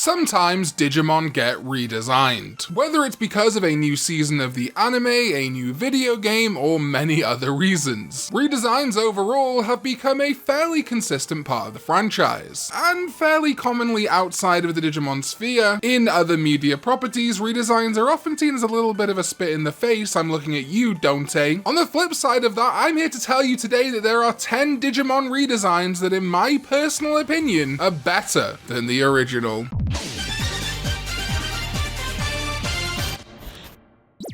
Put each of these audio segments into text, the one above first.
Sometimes Digimon get redesigned, whether it's because of a new season of the anime, a new video game, or many other reasons. Redesigns overall have become a fairly consistent part of the franchise, and fairly commonly outside of the Digimon sphere. In other media properties, redesigns are often seen as a little bit of a spit in the face. I'm looking at you, Dante. On the flip side of that, I'm here to tell you today that there are 10 Digimon redesigns that, in my personal opinion, are better than the original.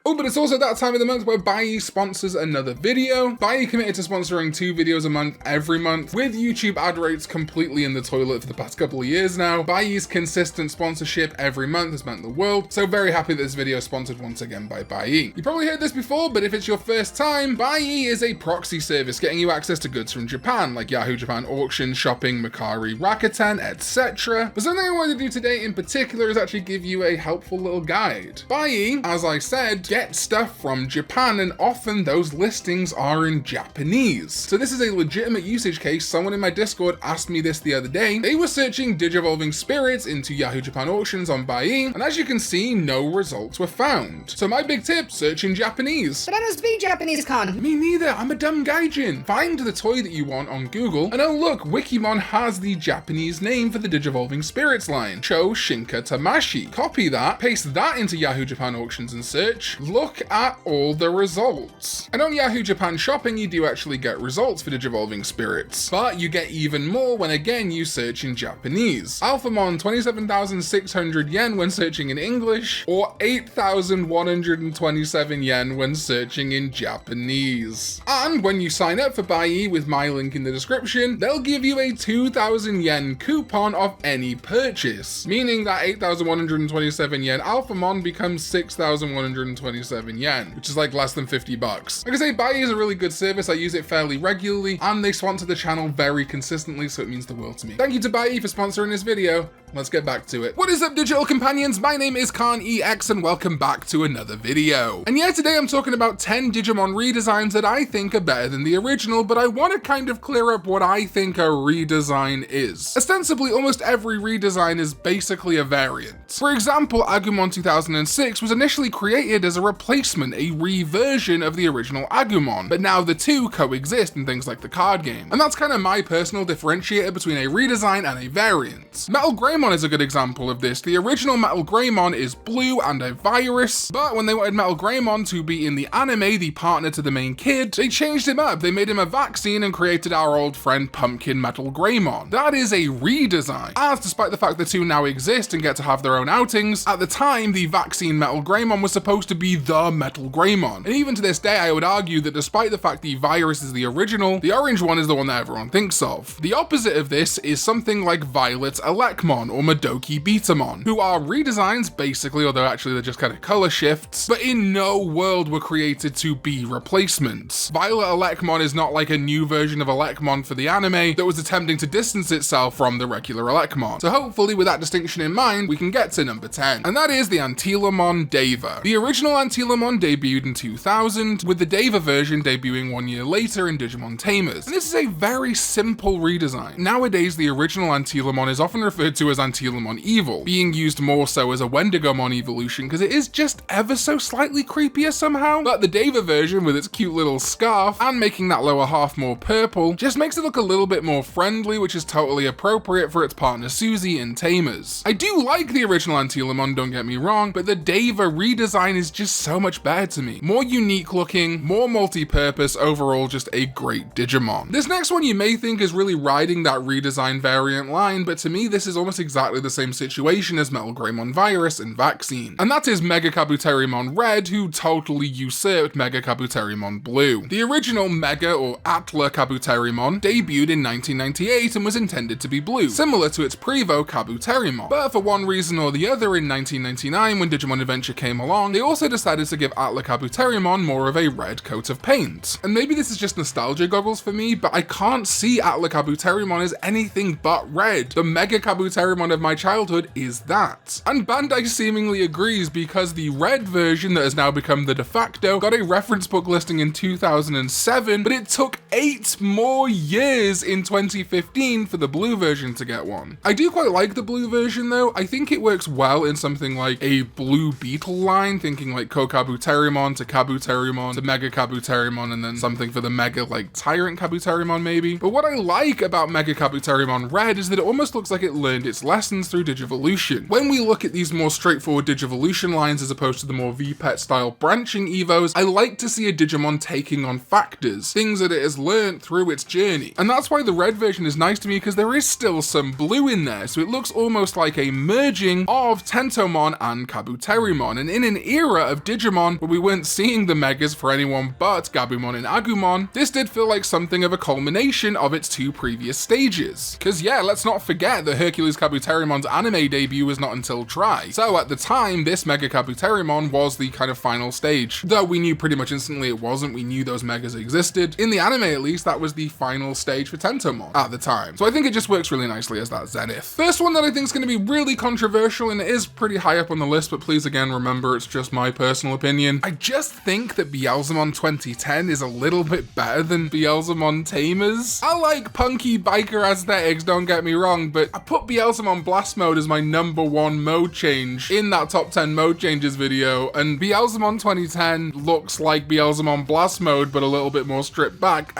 Oh, but it's also that time of the month where Buyee sponsors another video. Buyee committed to sponsoring 2 videos a month every month, with YouTube ad rates completely in the toilet for the past couple of years now. Buyee's consistent sponsorship every month has meant the world, so very happy that this video is sponsored once again by Buyee. You probably heard this before, but if it's your first time, Buyee is a proxy service getting you access to goods from Japan, like Yahoo Japan Auctions, Shopping, Mercari, Rakuten, etc. But something I wanted to do today in particular is actually give you a helpful little guide. Buyee, as I said, get stuff from Japan, and often those listings are in Japanese. So this is a legitimate usage case. Someone in my Discord asked me this the other day. They were searching Digivolving Spirits into Yahoo Japan Auctions on Buyee, and as you can see, no results were found. So my big tip, search in Japanese. But I don't speak Japanese, Karn. Me neither, I'm a dumb gaijin. Find the toy that you want on Google, and oh look, Wikimon has the Japanese name for the Digivolving Spirits line, Cho Shinka Tamashi. Copy that, paste that into Yahoo Japan Auctions and search. Look at all the results. And on Yahoo Japan Shopping, you do actually get results for Digivolving Spirits, but you get even more when again you search in Japanese. Alphamon 27,600 yen when searching in English, or 8,127 yen when searching in Japanese. And when you sign up for Buyee with my link in the description, they'll give you a 2,000 yen coupon off any purchase, meaning that 8,127 yen Alphamon becomes 6,127 yen, which is like less than 50 bucks. Like I say, Buyee is a really good service. I use it fairly regularly, and they sponsor the channel very consistently, so it means the world to me. Thank you to Buyee for sponsoring this video. Let's get back to it. What is up, digital companions? My name is Karn EX, and welcome back to another video. And yeah, today I'm talking about 10 Digimon redesigns that I think are better than the original, but I want to kind of clear up what I think a redesign is. Ostensibly, almost every redesign is basically a variant. For example, Agumon 2006 was initially created as a replacement, a reversion of the original Agumon, but now the two coexist in things like the card game. And that's kind of my personal differentiator between a redesign and a variant. Metal Greymon is a good example of this. The original Metal Greymon is blue and a virus, but when they wanted Metal Greymon to be in the anime, the partner to the main kid, they changed him up. They made him a vaccine and created our old friend Pumpkin Metal Greymon. That is a redesign, as despite the fact the two now exist and get to have their own outings, at the time the vaccine Metal Greymon was supposed to be the Metal Greymon. And even to this day, I would argue that despite the fact the virus is the original, the orange one is the one that everyone thinks of. The opposite of this is something like Violet Elecmon or Madoki Betamon, who are redesigns basically, although actually they're just kind of color shifts, but in no world were created to be replacements. Violet Elecmon is not like a new version of Elecmon for the anime that was attempting to distance itself from the regular Elecmon. So hopefully with that distinction in mind, we can get to number 10. And that is the Antilamon Deva. The original Antilamon debuted in 2000, with the Deva version debuting 1 year later in Digimon Tamers. And this is a very simple redesign. Nowadays, the original Antilamon is often referred to as Antilamon Evil, being used more so as a Wendigomon evolution because it is just ever so slightly creepier somehow. But the Deva version, with its cute little scarf and making that lower half more purple, just makes it look a little bit more friendly, which is totally appropriate for its partner Susie in Tamers. I do like the original Antilamon, don't get me wrong, but the Deva redesign is just so much better to me. More unique looking, more multi-purpose, overall just a great Digimon. This next one you may think is really riding that redesign variant line, but to me this is almost exactly the same situation as Metal Greymon Virus and Vaccine. And that is Mega Kabuterimon Red, who totally usurped Mega Kabuterimon Blue. The original Mega or Atla Kabuterimon debuted in 1998 and was intended to be blue, similar to its Prevo Kabuterimon. But for one reason or the other in 1999 when Digimon Adventure came along, they also decided decided to give Kabuterimon more of a red coat of paint. And maybe this is just nostalgia goggles for me, but I can't see Kabuterimon as anything but red. The Mega Kabuterimon of my childhood is that. And Bandai seemingly agrees, because the red version that has now become the de facto got a reference book listing in 2007, but it took 8 more years in 2015 for the blue version to get one. I do quite like the blue version though. I think it works well in something like a blue beetle line, thinking like Kabuterimon to Kabuterimon to Mega Kabuterimon, and then something for the Mega like Tyrant Kabuterimon maybe. But what I like about Mega Kabuterimon Red is that it almost looks like it learned its lessons through Digivolution. When we look at these more straightforward Digivolution lines as opposed to the more VPET style branching evos, I like to see a Digimon taking on factors, things that it has learned through its journey. And that's why the red version is nice to me, because there is still some blue in there, so it looks almost like a merging of Tentomon and Kabuterimon. And in an era of Digimon where we weren't seeing the Megas for anyone but Gabumon and Agumon, this did feel like something of a culmination of its 2 previous stages. Cause yeah, let's not forget that Hercules Kabuterimon's anime debut was not until Tri. So at the time, this Mega Kabuterimon was the kind of final stage. Though we knew pretty much instantly it wasn't, we knew those Megas existed. In the anime at least, that was the final stage for Tentomon at the time. So I think it just works really nicely as that Zenith. First one that I think is going to be really controversial, and it is pretty high up on the list, but please again remember it's just my personal opinion. I just think that Beelzemon 2010 is a little bit better than Beelzemon Tamers. I like punky biker aesthetics, don't get me wrong, but I put Beelzemon Blast Mode as my #1 mode change in that top 10 mode changes video, and Beelzemon 2010 looks like Beelzemon Blast Mode but a little bit more stripped back.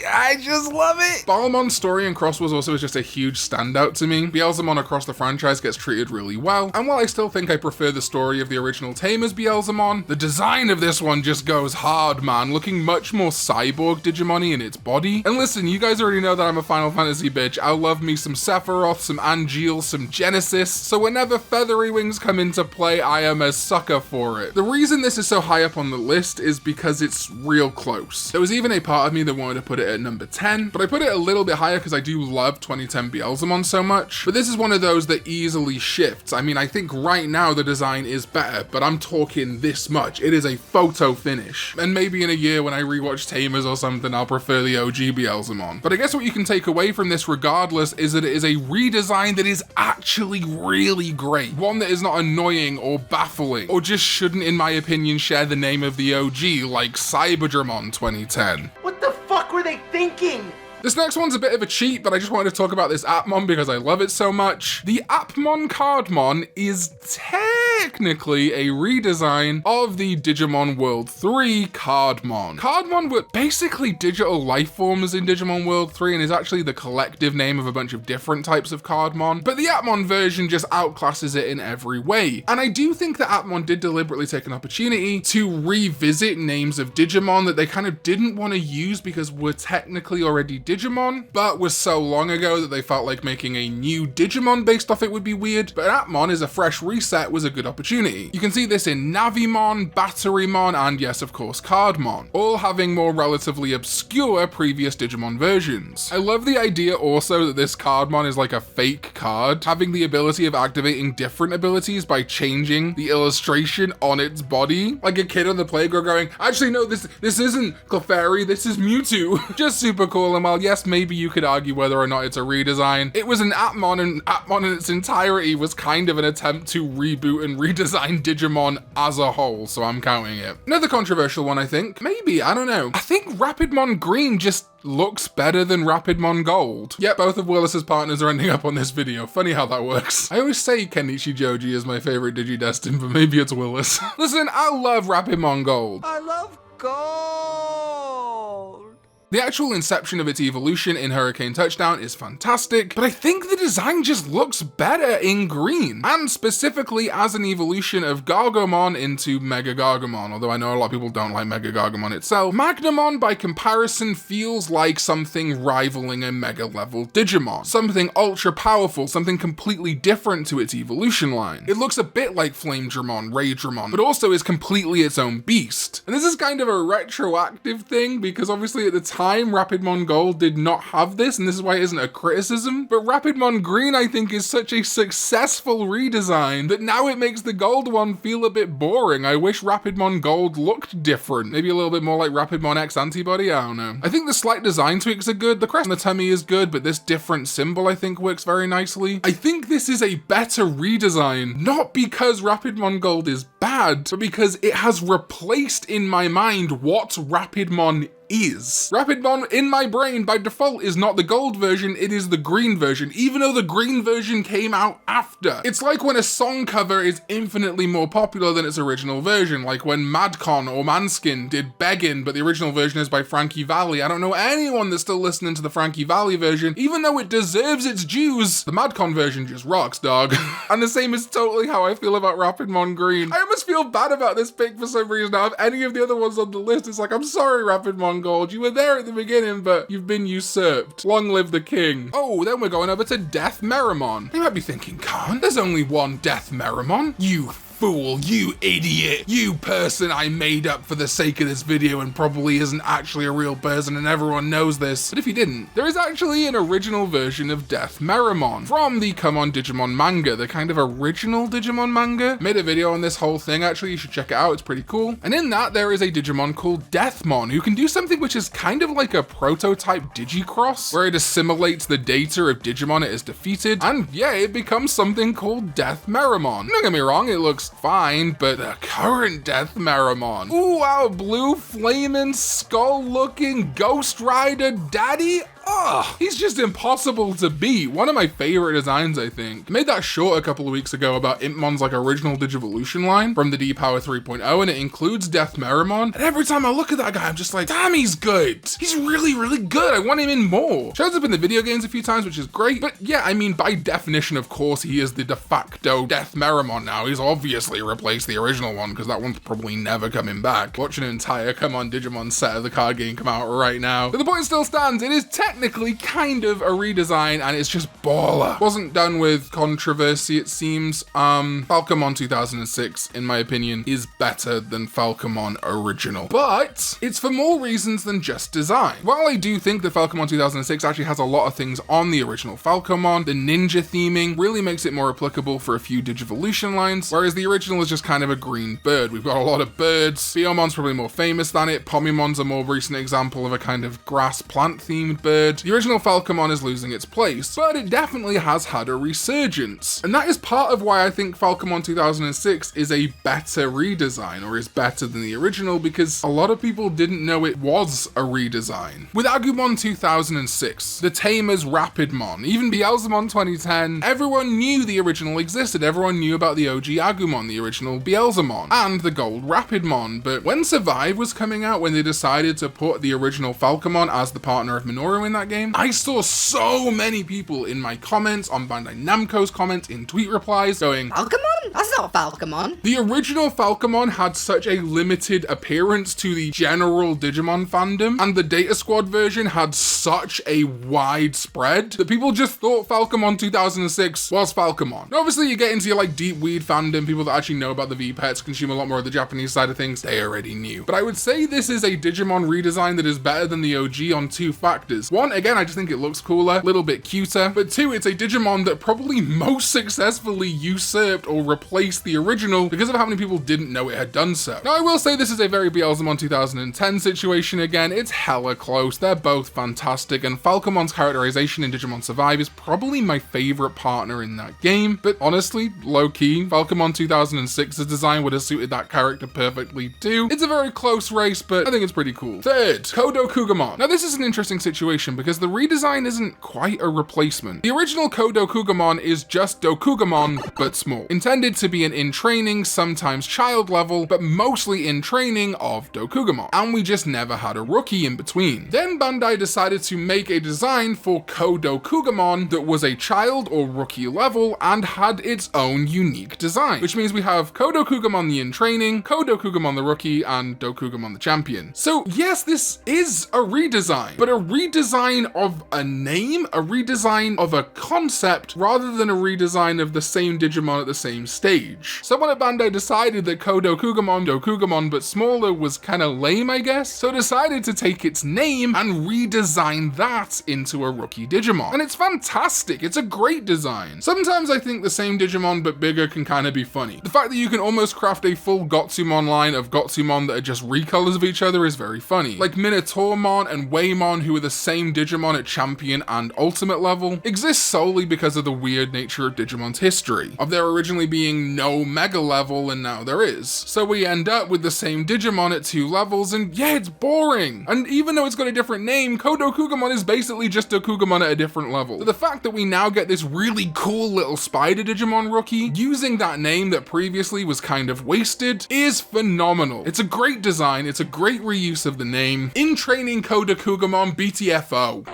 I just love it! Balmon's story and Cross Wars also is just a huge standout to me. Beelzemon across the franchise gets treated really well, and while I still think I prefer the story of the original Tamers Beelzemon, the design of this one just goes hard, man, looking much more cyborg Digimon-y in its body. And listen, you guys already know that I'm a Final Fantasy bitch. I love me some Sephiroth, some Angeal, some Genesis, so whenever Feathery Wings come into play, I am a sucker for it. The reason this is so high up on the list is because it's real close. There was even a part of me that wanted to put it at number 10, but I put it a little bit higher because I do love 2010 Beelzemon so much. But this is one of those that easily shifts. I mean, I think right now the design is better, but I'm talking this much. It is a photo finish. And maybe in a year when I rewatch Tamers or something, I'll prefer the OG Beelzemon. But I guess what you can take away from this regardless is that it is a redesign that is actually really great. One that is not annoying or baffling, or just shouldn't, in my opinion, share the name of the OG like Cyberdramon 2010. What the fuck were they thinking? This next one's a bit of a cheat, but I just wanted to talk about this Appmon because I love it so much. The Appmon Cardmon is technically a redesign of the Digimon World 3 Cardmon. Cardmon were basically digital life forms in Digimon World 3 and is actually the collective name of a bunch of different types of Cardmon, but the Appmon version just outclasses it in every way. And I do think that Appmon did deliberately take an opportunity to revisit names of Digimon that they kind of didn't want to use because were technically already Digimon, but was so long ago that they felt like making a new Digimon based off it would be weird. But Appmon is a fresh reset was a good opportunity. You can see this in Navimon, Batterymon, and yes, of course, Cardmon, all having more relatively obscure previous Digimon versions. I love the idea also that this Cardmon is like a fake card, having the ability of activating different abilities by changing the illustration on its body. Like a kid on the playground going, actually no, this isn't Clefairy, this is Mewtwo. Just super cool. And while yes, maybe you could argue whether or not it's a redesign, it was an Appmon, and Appmon in its entirety was kind of an attempt to reboot and redesign Digimon as a whole, so I'm counting it. Another controversial one, I think. Maybe, I don't know. I think Rapidmon Green just looks better than Rapidmon Gold. Yet both of Willis's partners are ending up on this video. Funny how that works. I always say Kenichi Joji is my favorite Digidestin, but maybe it's Willis. Listen, I love Rapidmon Gold. I love gold. The actual inception of its evolution in Hurricane Touchdown is fantastic, but I think the design just looks better in green, and specifically as an evolution of Gargomon into Mega Gargomon, although I know a lot of people don't like Mega Gargomon itself. Magnamon, by comparison, feels like something rivaling a Mega level Digimon, something ultra powerful, something completely different to its evolution line. It looks a bit like Flamedramon, Raydramon, but also is completely its own beast. And this is kind of a retroactive thing, because obviously at the time time, Rapidmon Gold did not have this, and this is why it isn't a criticism, but Rapidmon Green, I think, is such a successful redesign that now it makes the gold one feel a bit boring. I wish Rapidmon Gold looked different. Maybe a little bit more like Rapidmon X Antibody, I don't know. I think the slight design tweaks are good. The crest on the tummy is good, but this different symbol I think works very nicely. I think this is a better redesign, not because Rapidmon Gold is bad, but because it has replaced in my mind what Rapidmon is. Rapidmon in my brain by default is not the gold version, it is the green version, even though the green version came out after. It's like when a song cover is infinitely more popular than its original version, like when Madcon or Manskin did Beggin', but the original version is by Frankie Valli. I don't know anyone that's still listening to the Frankie Valli version, even though it deserves its dues. The Madcon version just rocks, dog. And the same is totally how I feel about Rapidmon Green. I almost feel bad about this pick for some reason. Out of any of the other ones on the list, it's like, I'm sorry, Rapidmon Gold, you were there at the beginning, but you've been usurped. Long live the king. Oh, then we're going over to Death Meramon. You might be thinking, Karn, there's only one Death Meramon. You fool, you idiot, you person I made up for the sake of this video and probably isn't actually a real person and everyone knows this. But if you didn't, there is actually an original version of Death Meramon from the Come On Digimon manga, the kind of original Digimon manga. Made a video on this whole thing, actually, you should check it out, it's pretty cool. And in that, there is a Digimon called Deathmon who can do something which is kind of like a prototype Digicross, where it assimilates the data of Digimon it has defeated, and yeah, it becomes something called Death Meramon. Don't get me wrong, it looks fine, but the current Death Meramon. Ooh, our blue flaming skull looking Ghost Rider daddy? Ugh, he's just impossible to beat. One of my favorite designs, I think. I made that short a couple of weeks ago about Impmon's like original Digivolution line from the D-Power 3.0, and it includes Death Meramon. And every time I look at that guy, I'm just like, damn, he's good. He's really, really good. I want him in more. Shows up in the video games a few times, which is great. But yeah, I mean, by definition, of course, he is the de facto Death Meramon now. He's obviously replaced the original one, because that one's probably never coming back. Watch an entire Come On Digimon set of the card game come out right now. But the point still stands. It is technically kind of a redesign, and it's just baller. Wasn't done with controversy, it seems. Falcomon 2006, in my opinion, is better than Falcomon original, but it's for more reasons than just design. While I do think that Falcomon 2006 actually has a lot of things on the original Falcomon, the ninja theming really makes it more applicable for a few Digivolution lines, whereas the original is just kind of a green bird. We've got a lot of birds. Biomon's probably more famous than it. Pomimon's a more recent example of a kind of grass plant themed bird. The original Falcomon is losing its place, but it definitely has had a resurgence. And that is part of why I think Falcomon 2006 is a better redesign, or is better than the original, because a lot of people didn't know it was a redesign. With Agumon 2006, the Tamer's Rapidmon, even Beelzemon 2010, everyone knew the original existed. Everyone knew about the OG Agumon, the original Beelzemon, and the gold Rapidmon. But when Survive was coming out, when they decided to put the original Falcomon as the partner of Minoru in that game, I saw so many people in my comments, on Bandai Namco's comments, in tweet replies going, Falcomon? That's not Falcomon. The original Falcomon had such a limited appearance to the general Digimon fandom, and the Data Squad version had such a wide spread that people just thought Falcomon 2006 was Falcomon. Now, obviously, you get into your like deep weed fandom, people that actually know about the V-Pets, consume a lot more of the Japanese side of things, they already knew. But I would say this is a Digimon redesign that is better than the OG on two factors. One, again, I just think it looks cooler, a little bit cuter, but two, it's a Digimon that probably most successfully usurped or replaced the original because of how many people didn't know it had done so. Now, I will say this is a very Beelzemon 2010 situation again. It's hella close. They're both fantastic, and Falcomon's characterization in Digimon Survive is probably my favorite partner in that game, but honestly, low-key, Falcomon 2006's design would have suited that character perfectly too. It's a very close race, but I think it's pretty cool. Third, Kodokugamon. Now, this is an interesting situation because the redesign isn't quite a replacement. The original Kodokugamon is just Dokugamon, but small. Intended to be an in-training, sometimes child level, but mostly in training of Dokugamon. And we just never had a rookie in between. Then Bandai decided to make a design for Kodokugamon that was a child or rookie level and had its own unique design. Which means we have Kodokugamon the in-training, Kodokugamon the rookie, and Dokugamon the champion. So yes, this is a redesign, but a redesign of a name, a redesign of a concept, rather than a redesign of the same Digimon at the same stage. Someone at Bandai decided that Dokugamon but smaller was kinda lame, I guess, so decided to take its name and redesign that into a rookie Digimon. And it's fantastic, it's a great design. Sometimes I think the same Digimon but bigger can kinda be funny. The fact that you can almost craft a full Gotsumon line of Gotsumon that are just recolors of each other is very funny. Like Minotaurmon and Waymon, who are the same Digimon at Champion and Ultimate level, exist solely because of the weird nature of Digimon's history, of there originally being no Mega level and now there is. So we end up with the same Digimon at 2 levels and yeah, it's boring. And even though it's got a different name, Kodokugamon is basically just Dokugamon at a different level. So the fact that we now get this really cool little spider Digimon rookie using that name that previously was kind of wasted is phenomenal. It's a great design, it's a great reuse of the name. In training Kodokugamon BTFO.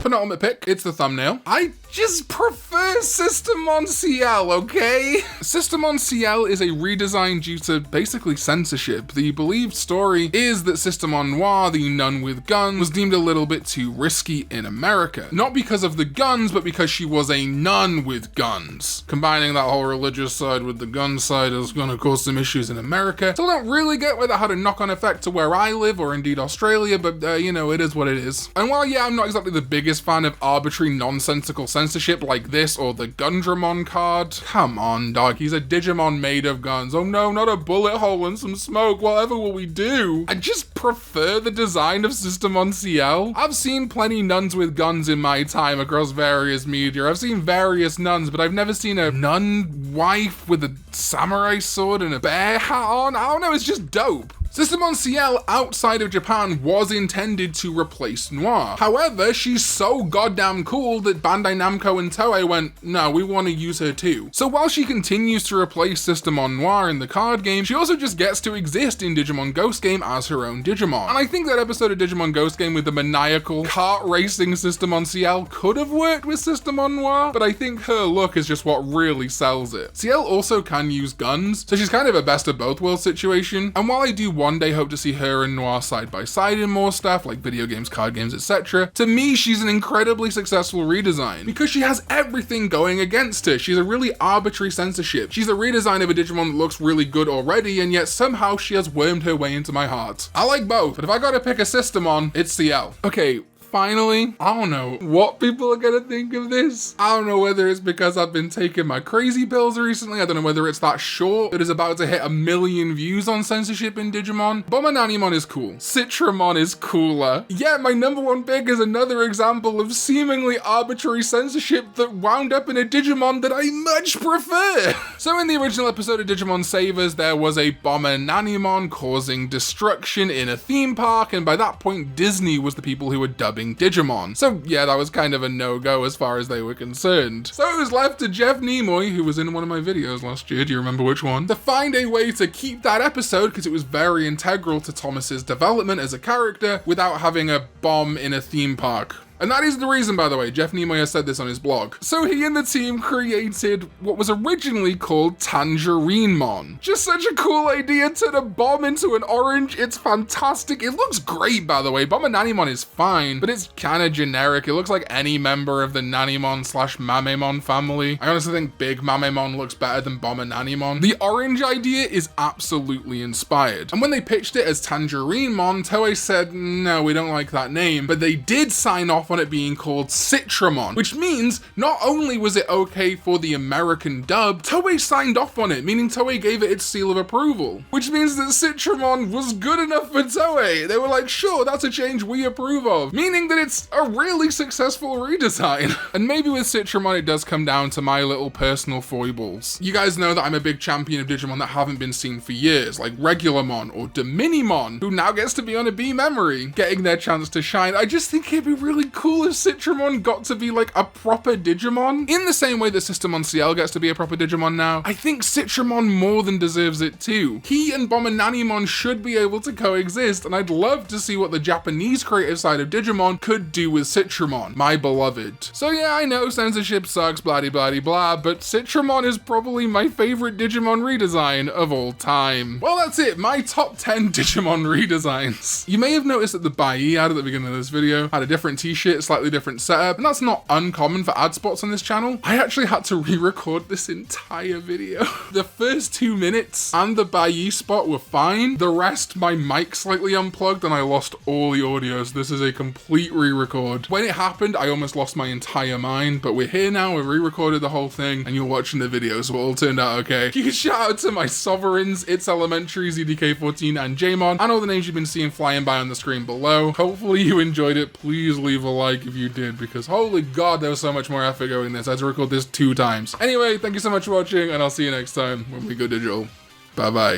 Penultimate pick, it's the thumbnail. I just prefer Systemon CL, okay? Systemon CL is a redesign due to basically censorship. The believed story is that Systemon Noir, the nun with guns, was deemed a little bit too risky in America. Not because of the guns, but because she was a nun with guns. Combining that whole religious side with the gun side is gonna cause some issues in America. So I don't really get why that had a knock-on effect to where I live, or indeed Australia, but you know, it is what it is. And while yeah, I'm not exactly the biggest fan of arbitrary nonsensical censorship like this or the Gundramon card. Come on, dog, he's a Digimon made of guns. Oh no, not a bullet hole and some smoke, whatever will we do? I just prefer the design of Systemon CL. I've seen plenty nuns with guns in my time across various media. I've seen various nuns, but I've never seen a nun wife with a samurai sword and a bear hat on. I don't know, it's just dope. Systemon CL outside of Japan was intended to replace Noir. However, she's so goddamn cool that Bandai Namco and Toei went, no, we want to use her too. So while she continues to replace Systemon Noir in the card game, she also just gets to exist in Digimon Ghost Game as her own Digimon. And I think that episode of Digimon Ghost Game with the maniacal kart racing Systemon CL could have worked with Systemon Noir, but I think her look is just what really sells it. CL also can use guns, so she's kind of a best of both worlds situation. And while I do one day hope to see her and Noir side by side in more stuff like video games, card games, etc. To me, she's an incredibly successful redesign because she has everything going against her. She's a really arbitrary censorship. She's a redesign of a Digimon that looks really good already, and yet somehow she has wormed her way into my heart. I like both, but if I gotta pick a Systemon, it's CL. Okay, finally, I don't know what people are gonna think of this. I don't know whether it's because I've been taking my crazy pills recently. I don't know whether it's that short that is about to hit 1 million views on censorship in Digimon. Bomananimon is cool. Citramon is cooler. Yeah, my number one pick is another example of seemingly arbitrary censorship that wound up in a Digimon that I much prefer. So in the original episode of Digimon Savers, there was a Bomananimon causing destruction in a theme park, and by that point, Disney was the people who were dubbing Digimon. So yeah, that was kind of a no-go as far as they were concerned. So it was left to Jeff Nimoy, who was in one of my videos last year, do you remember which one, to find a way to keep that episode, because it was very integral to Thomas's development as a character, without having a bomb in a theme park. And that is the reason, by the way, Jeff Nimoy has said this on his blog. So he and the team created what was originally called Tangerinemon. Just such a cool idea, turn a bomb into an orange, it's fantastic. It looks great, by the way. Bomananimon is fine, but it's kinda generic. It looks like any member of the Nanimon/Mamemon family. I honestly think Big Mamemon looks better than Bomananimon. The orange idea is absolutely inspired. And when they pitched it as Tangerinemon, Toei said, no, we don't like that name, but they did sign off on it being called Citramon, which means not only was it okay for the American dub, Toei signed off on it, meaning Toei gave it its seal of approval, which means that Citramon was good enough for Toei. They were like, sure, that's a change we approve of, meaning that it's a really successful redesign. And maybe with Citramon, it does come down to my little personal foibles. You guys know that I'm a big champion of Digimon that haven't been seen for years, like Regularmon or Dominimon, who now gets to be on a B memory, getting their chance to shine. I just think it'd be really cool if Citramon got to be like a proper Digimon. In the same way that Systemon CL gets to be a proper Digimon now, I think Citramon more than deserves it too. He and Bomananimon should be able to coexist, and I'd love to see what the Japanese creative side of Digimon could do with Citramon, my beloved. So yeah, I know censorship sucks, blah blah blah, but Citramon is probably my favorite Digimon redesign of all time. Well, that's it, my top 10 Digimon redesigns. You may have noticed that the Buyee ad at the beginning of this video had a different t-shirt shit, slightly different setup, and that's not uncommon for ad spots on this channel. I actually had to re-record this entire video. The first 2 minutes and the Buyee spot were fine. The rest, my mic slightly unplugged and I lost all the audio, so this is a complete re-record. When it happened, I almost lost my entire mind, but we're here now, we've re-recorded the whole thing, and you're watching the video, so it all turned out okay. Huge shout out to my sovereigns, It's Elementary, ZDK14, and Jamon, and all the names you've been seeing flying by on the screen below. Hopefully you enjoyed it. Please leave a like if you did, because holy god, there was so much more effort going in this. I had to record this 2 times. Anyway, thank you so much for watching, and I'll see you next time when we go digital. Bye bye.